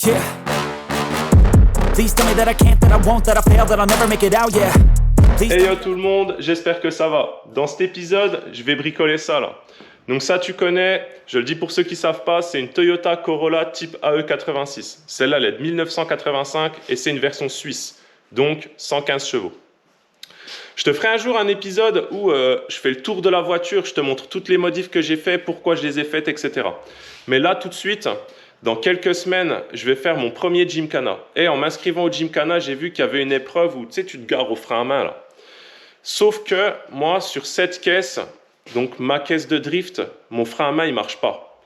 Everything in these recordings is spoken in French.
Yeah. Please tell me that I can't, that I won't, that I fail, that I'll never make it out, yeah. Hey yo tout le monde, j'espère que ça va. Dans cet épisode, je vais bricoler ça là. Donc ça tu connais, je le dis pour ceux qui savent pas, c'est une Toyota Corolla type AE86. Celle-là elle est de 1985 et c'est une version suisse, donc 115 chevaux. Je te ferai un jour un épisode où je fais le tour de la voiture, je te montre toutes les modifs que j'ai fait, pourquoi je les ai faites, etc. Mais là tout de suite, dans quelques semaines, je vais faire mon premier Gymkhana. Et en m'inscrivant au Gymkhana, j'ai vu qu'il y avait une épreuve où tu sais, tu te gares au frein à main là. Sauf que moi, sur cette caisse, donc ma caisse de drift, mon frein à main, il ne marche pas.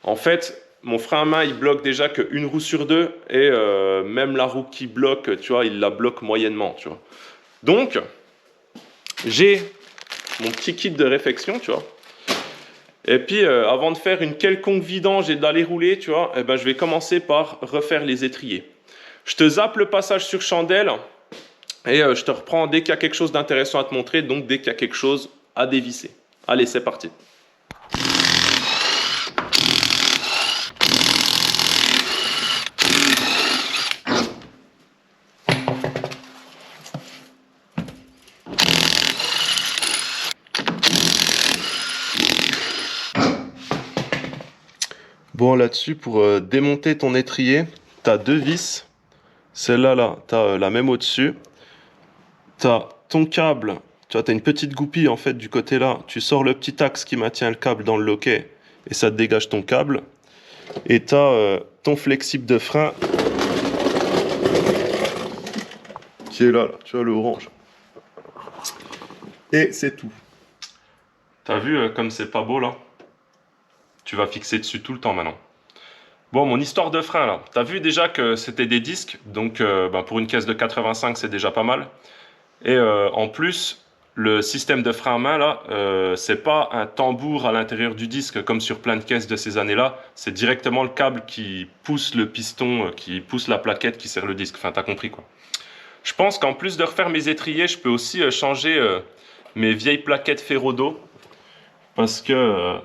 En fait, mon frein à main, il bloque déjà qu'une roue sur deux. Et même la roue qui bloque, tu vois, il la bloque moyennement, tu vois. Donc, j'ai mon petit kit de réflexion, tu vois. Et puis, avant de faire une quelconque vidange et d'aller rouler, tu vois, je vais commencer par refaire les étriers. Je te zappe le passage sur chandelle et je te reprends dès qu'il y a quelque chose d'intéressant à te montrer, donc dès qu'il y a quelque chose à dévisser. Allez, c'est parti. Bon, là-dessus, pour démonter ton étrier, tu as deux vis. Celle-là, tu as la même au-dessus. Tu as ton câble. Tu vois, tu as une petite goupille en fait du côté là. Tu sors le petit axe qui maintient le câble dans le loquet et ça te dégage ton câble. Et tu as ton flexible de frein qui est là, tu vois, le orange. Et c'est tout. T'as vu comme c'est pas beau là? Tu vas fixer dessus tout le temps maintenant. Bon, mon histoire de frein là, tu as vu déjà que c'était des disques, donc pour une caisse de 85 c'est déjà pas mal. Et en plus, le système de frein à main là, c'est pas un tambour à l'intérieur du disque comme sur plein de caisses de ces années-là, c'est directement le câble qui pousse le piston, qui pousse la plaquette qui serre le disque, enfin t'as compris quoi. Je pense qu'en plus de refaire mes étriers, je peux aussi changer mes vieilles plaquettes Ferrodo, parce que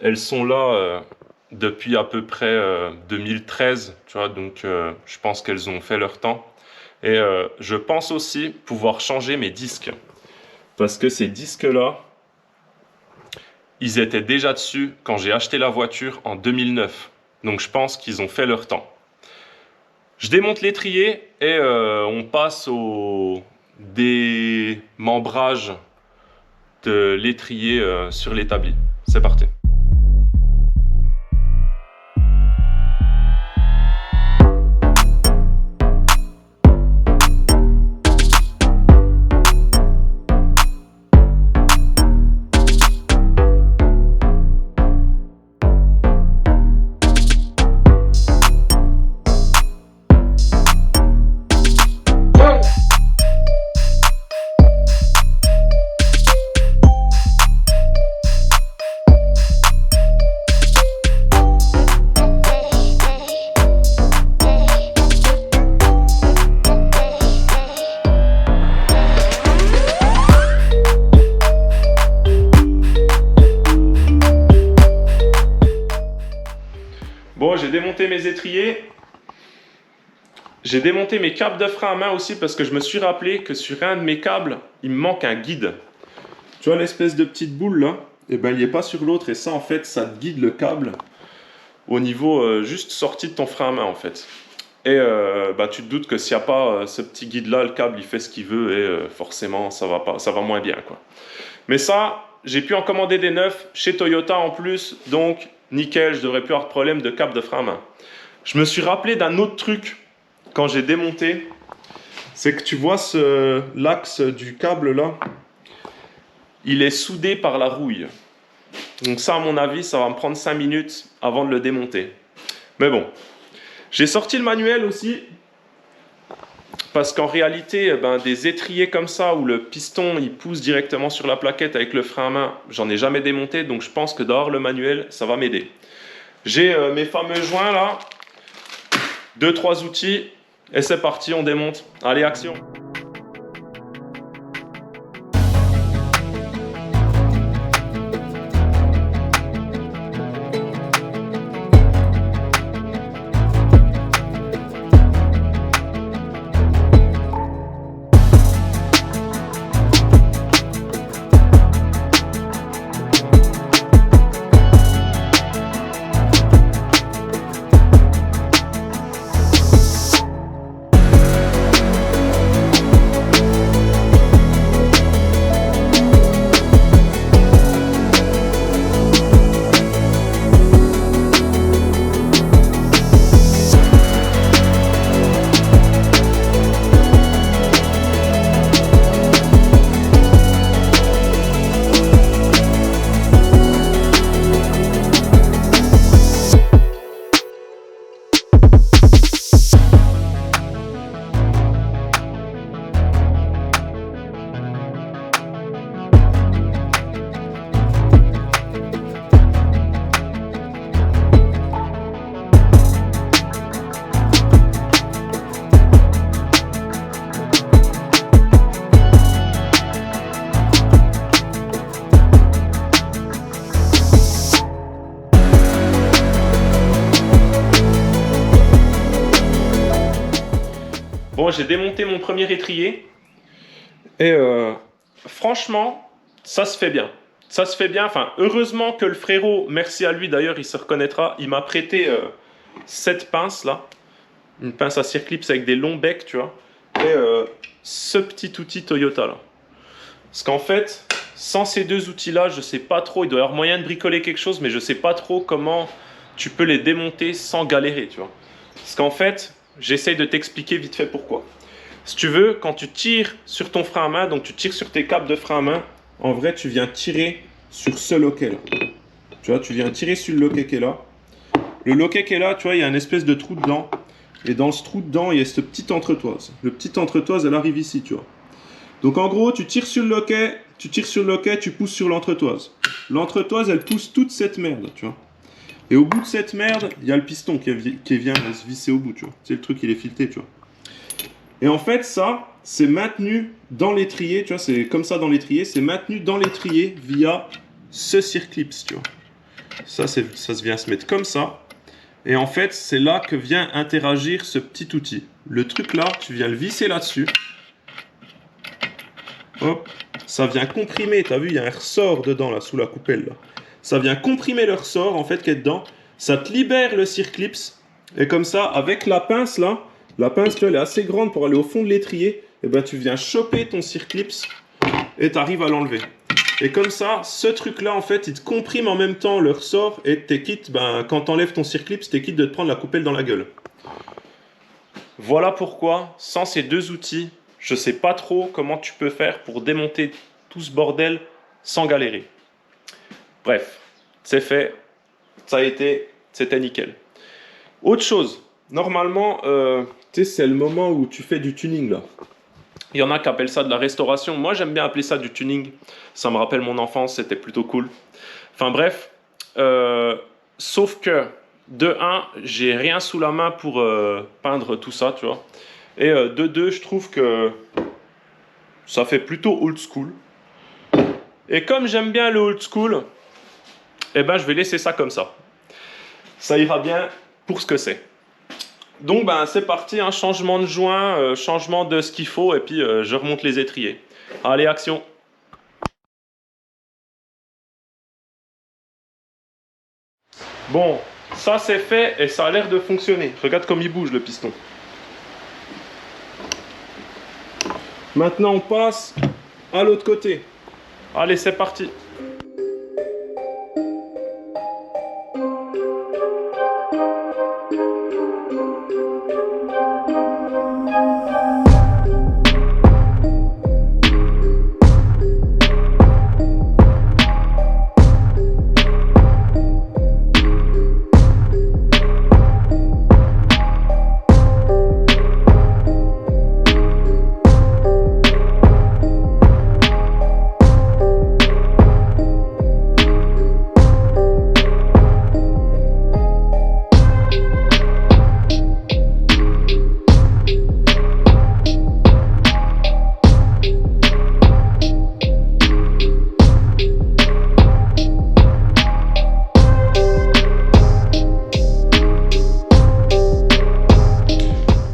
elles sont là depuis à peu près 2013, tu vois, donc je pense qu'elles ont fait leur temps. Et je pense aussi pouvoir changer mes disques, parce que ces disques-là, ils étaient déjà dessus quand j'ai acheté la voiture en 2009. Donc je pense qu'ils ont fait leur temps. Je démonte l'étrier et on passe au démembrage de l'étrier sur l'établi. C'est parti. Bon, j'ai démonté mes étriers. J'ai démonté mes câbles de frein à main aussi parce que je me suis rappelé que sur un de mes câbles, il me manque un guide. Tu vois l'espèce de petite boule là? Eh ben, il n'est pas sur l'autre et ça en fait, ça te guide le câble au niveau juste sorti de ton frein à main en fait. Et tu te doutes que s'il n'y a pas ce petit guide là, le câble il fait ce qu'il veut et forcément ça va moins bien quoi. Mais ça, j'ai pu en commander des neufs chez Toyota en plus, donc nickel, je devrais plus avoir de problème de câble de frein à main. Je me suis rappelé d'un autre truc quand j'ai démonté, c'est que tu vois l'axe du câble là, il est soudé par la rouille. Donc ça à mon avis, ça va me prendre 5 minutes avant de le démonter. Mais bon, j'ai sorti le manuel aussi, parce qu'en réalité, des étriers comme ça, où le piston il pousse directement sur la plaquette avec le frein à main, j'en ai jamais démonté, donc je pense que d'avoir le manuel, ça va m'aider. J'ai mes fameux joints là, 2-3 outils, et c'est parti, on démonte. Allez, action! Bon, j'ai démonté mon premier étrier. Et franchement, ça se fait bien. Ça se fait bien. Enfin, heureusement que le frérot, merci à lui d'ailleurs, il se reconnaîtra, il m'a prêté cette pince là. Une pince à circlips avec des longs becs, tu vois. Et ce petit outil Toyota là. Parce qu'en fait, sans ces deux outils-là, je sais pas trop, il doit y avoir moyen de bricoler quelque chose, mais je sais pas trop comment tu peux les démonter sans galérer, tu vois. Parce qu'en fait, j'essaye de t'expliquer vite fait pourquoi. Si tu veux, quand tu tires sur ton frein à main, donc tu tires sur tes câbles de frein à main, en vrai, tu viens tirer sur ce loquet là. Tu vois, tu viens tirer sur le loquet qui est là. Le loquet qui est là, tu vois, il y a une espèce de trou dedans. Et dans ce trou dedans, il y a cette petite entretoise. Le petit entretoise, elle arrive ici, tu vois. Donc en gros, tu tires sur le loquet, tu pousses sur l'entretoise. L'entretoise, elle pousse toute cette merde, tu vois. Et au bout de cette merde, il y a le piston qui vient se visser au bout, tu vois. C'est le truc, il est fileté, tu vois. Et en fait, ça, c'est maintenu dans l'étrier, tu vois, c'est comme ça dans l'étrier, c'est maintenu dans l'étrier via ce circlips, tu vois. Ça se vient se mettre comme ça. Et en fait, c'est là que vient interagir ce petit outil. Le truc là, tu viens le visser là-dessus. Hop, ça vient comprimer, t'as vu, il y a un ressort dedans, là, sous la coupelle, là. Ça vient comprimer le ressort, en fait, qui est dedans. Ça te libère le circlips. Et comme ça, avec la pince, là, la pince, là, elle est assez grande pour aller au fond de l'étrier. Et ben, tu viens choper ton circlips et tu arrives à l'enlever. Et comme ça, ce truc-là, en fait, il te comprime en même temps le ressort et t'es quitte, ben, quand t'enlèves ton circlips, t'es quitte de te prendre la coupelle dans la gueule. Voilà pourquoi, sans ces deux outils, je sais pas trop comment tu peux faire pour démonter tout ce bordel sans galérer. Bref, c'est fait, ça a été, c'était nickel. Autre chose, normalement, tu sais, c'est le moment où tu fais du tuning là. Il y en a qui appellent ça de la restauration. Moi, j'aime bien appeler ça du tuning. Ça me rappelle mon enfance, c'était plutôt cool. Enfin bref, sauf que, de 1, j'ai rien sous la main pour peindre tout ça, tu vois. Et de 2, je trouve que ça fait plutôt old school. Et comme j'aime bien le old school, eh ben, je vais laisser ça comme ça. Ça ira bien pour ce que c'est. Donc ben, c'est parti, un changement de joint, changement de ce qu'il faut, et puis je remonte les étriers. Allez, action! Bon, ça c'est fait et ça a l'air de fonctionner. Regarde comme il bouge le piston. Maintenant on passe à l'autre côté. Allez, c'est parti!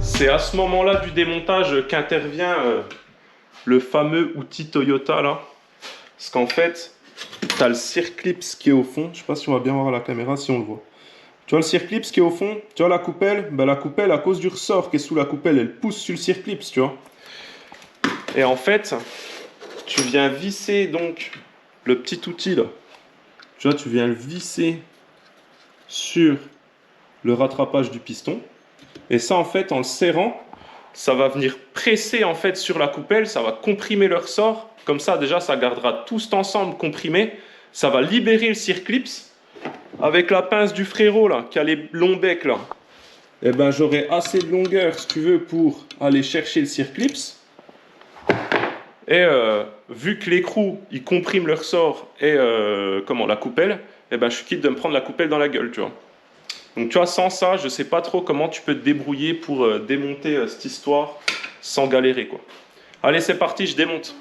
C'est à ce moment-là du démontage qu'intervient le fameux outil Toyota là. Parce qu'en fait, tu as le circlips qui est au fond. Je sais pas si on va bien voir à la caméra, si on le voit. Tu vois le circlips qui est au fond, tu vois la coupelle, ben, la coupelle, à cause du ressort qui est sous la coupelle, elle pousse sur le circlips, tu vois. Et en fait, tu viens visser donc le petit outil là. Tu vois, tu viens le visser sur le rattrapage du piston. Et ça, en fait, en le serrant, ça va venir presser en fait sur la coupelle, ça va comprimer le ressort. Comme ça, déjà, ça gardera tout cet ensemble comprimé. Ça va libérer le circlips. Avec la pince du frérot, là, qui a les longs becs, là, eh ben, j'aurai assez de longueur, si tu veux, pour aller chercher le circlips. Et vu que l'écrou, il comprime le ressort et la coupelle, eh ben, je suis quitte de me prendre la coupelle dans la gueule, tu vois. Donc, tu vois, sans ça, je sais pas trop comment tu peux te débrouiller pour démonter cette histoire sans galérer, quoi. Allez, c'est parti, je démonte.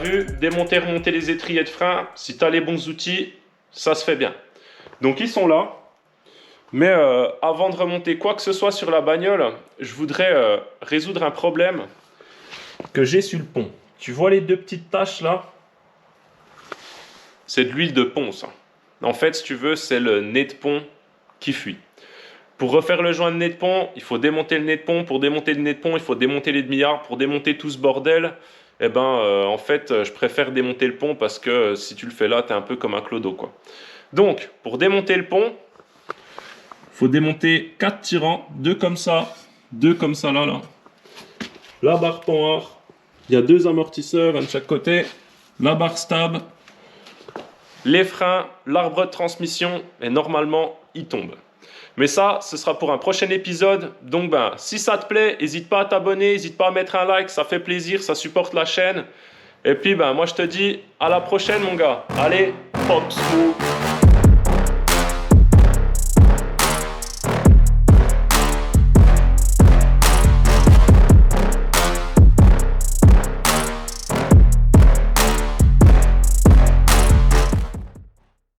vu, démonter, remonter les étriers de frein, si tu as les bons outils, ça se fait bien. Donc ils sont là. Mais avant de remonter quoi que ce soit sur la bagnole, je voudrais résoudre un problème que j'ai sur le pont. Tu vois les deux petites taches là? C'est de l'huile de pont ça. En fait, si tu veux, c'est le nez de pont qui fuit. Pour refaire le joint de nez de pont, il faut démonter le nez de pont. Pour démonter le nez de pont, il faut démonter les demi-arcs. Pour démonter tout ce bordel, eh ben, en fait, je préfère démonter le pont parce que si tu le fais là, tu es un peu comme un clodo, quoi. Donc, pour démonter le pont, il faut démonter 4 tirants, 2 comme ça là. La barre panhard, il y a 2 amortisseurs, un de chaque côté, la barre stab, les freins, l'arbre de transmission, et normalement, il tombe. Mais ça, ce sera pour un prochain épisode. Donc, si ça te plaît, n'hésite pas à t'abonner, n'hésite pas à mettre un like, ça fait plaisir, ça supporte la chaîne. Et puis, moi, je te dis à la prochaine, mon gars. Allez, pop smooth.